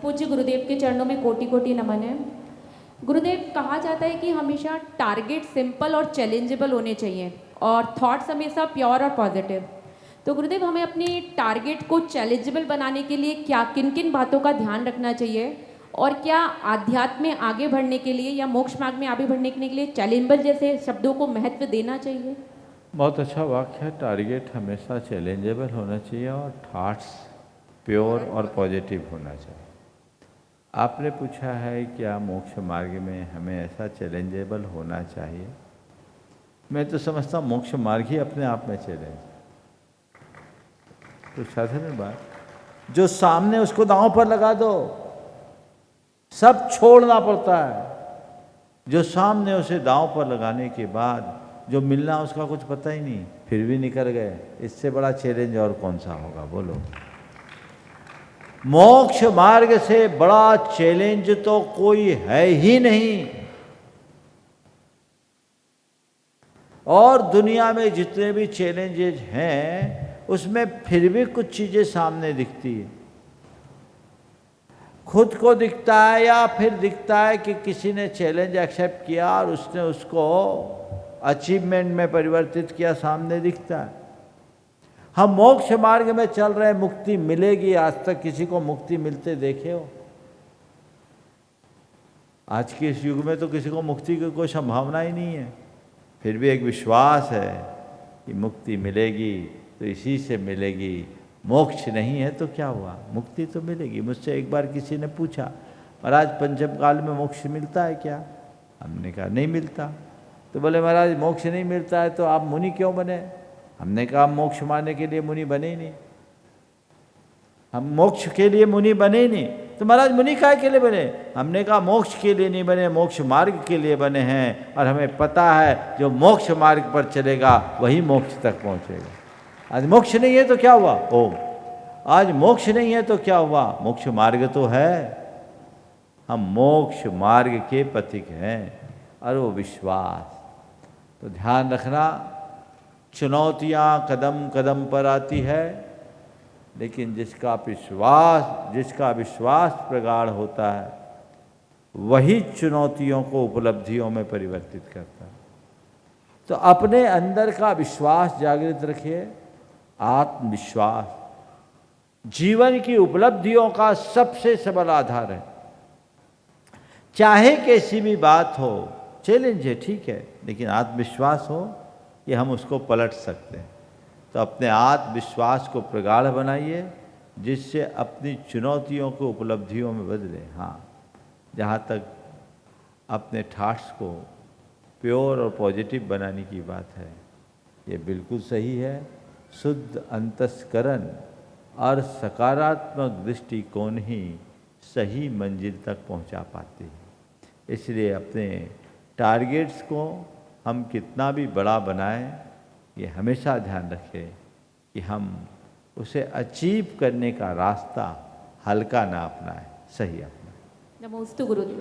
पूज्य गुरुदेव के चरणों में कोटि कोटि नमन है। गुरुदेव, कहा जाता है कि हमेशा टारगेट सिंपल और चैलेंजेबल होने चाहिए और थॉट्स हमेशा प्योर और पॉजिटिव। तो गुरुदेव, हमें अपनी टारगेट को चैलेंजेबल बनाने के लिए क्या किन किन बातों का ध्यान रखना चाहिए, और क्या आध्यात्म में आगे बढ़ने के लिए या मोक्ष मार्ग में आगे बढ़ने के लिए चैलेंजेबल जैसे शब्दों को महत्व देना चाहिए? बहुत अच्छा वाक्य है। टारगेट हमेशा चैलेंजेबल होना चाहिए और थॉट्स प्योर और पॉजिटिव होना चाहिए। आपने पूछा है क्या मोक्ष मार्ग में हमें ऐसा चैलेंजेबल होना चाहिए। मैं तो समझता मोक्ष मार्ग ही अपने आप में चैलेंज। तो साधारण बात, जो सामने उसको दांव पर लगा दो, सब छोड़ना पड़ता है। जो सामने उसे दांव पर लगाने के बाद जो मिलना उसका कुछ पता ही नहीं, फिर भी निकल गए, इससे बड़ा चैलेंज और कौन सा होगा बोलो। मोक्ष मार्ग से बड़ा चैलेंज तो कोई है ही नहीं। और दुनिया में जितने भी चैलेंजेस हैं उसमें फिर भी कुछ चीजें सामने दिखती है। खुद को दिखता है या फिर दिखता है कि किसी ने चैलेंज एक्सेप्ट किया और उसने उसको अचीवमेंट में परिवर्तित किया, सामने दिखता है। हम मोक्ष मार्ग में चल रहे हैं, मुक्ति मिलेगी। आज तक किसी को मुक्ति मिलते देखे हो? आज के इस युग में तो किसी को मुक्ति की कोई संभावना ही नहीं है। फिर भी एक विश्वास है कि मुक्ति मिलेगी तो इसी से मिलेगी। मोक्ष नहीं है तो क्या हुआ, मुक्ति तो मिलेगी। मुझसे एक बार किसी ने पूछा, महाराज पंचम काल में मोक्ष मिलता है क्या? हमने कहा नहीं मिलता। तो बोले महाराज मोक्ष नहीं मिलता है तो आप मुनि क्यों बने? हमने कहा मोक्ष मारने के लिए मुनि बने ही नहीं, हम मोक्ष के लिए मुनि बने ही नहीं। तो महाराज मुनि काहे के लिए बने? हमने कहा मोक्ष के लिए नहीं बने, मोक्ष मार्ग के लिए बने हैं। और हमें पता है जो मोक्ष मार्ग पर चलेगा वही मोक्ष तक पहुंचेगा। आज मोक्ष नहीं है तो क्या हुआ? ओम। आज मोक्ष नहीं है तो क्या हुआ? मोक्ष मार्ग तो है। हम मोक्ष मार्ग के पथिक हैं। और वो विश्वास तो ध्यान रखना, चुनौतियां कदम कदम पर आती है, लेकिन जिसका विश्वास प्रगाढ़ होता है वही चुनौतियों को उपलब्धियों में परिवर्तित करता है। तो अपने अंदर का विश्वास जागृत रखिए। आत्मविश्वास जीवन की उपलब्धियों का सबसे सबल आधार है। चाहे कैसी भी बात हो, चैलेंज है ठीक है, लेकिन आत्मविश्वास हो कि हम उसको पलट सकते हैं। तो अपने आत्मविश्वास को प्रगाढ़ बनाइए, जिससे अपनी चुनौतियों को उपलब्धियों में बदलें। हाँ, जहाँ तक अपने थॉट्स को प्योर और पॉजिटिव बनाने की बात है, ये बिल्कुल सही है। शुद्ध अंतस्करण और सकारात्मक दृष्टिकोण ही सही मंजिल तक पहुंचा पाते हैं। इसलिए अपने टारगेट्स को हम कितना भी बड़ा बनाएं, ये हमेशा ध्यान रखें कि हम उसे अचीव करने का रास्ता हल्का ना अपनाएं, सही अपनाएं। नमोस्तु गुरुदेव।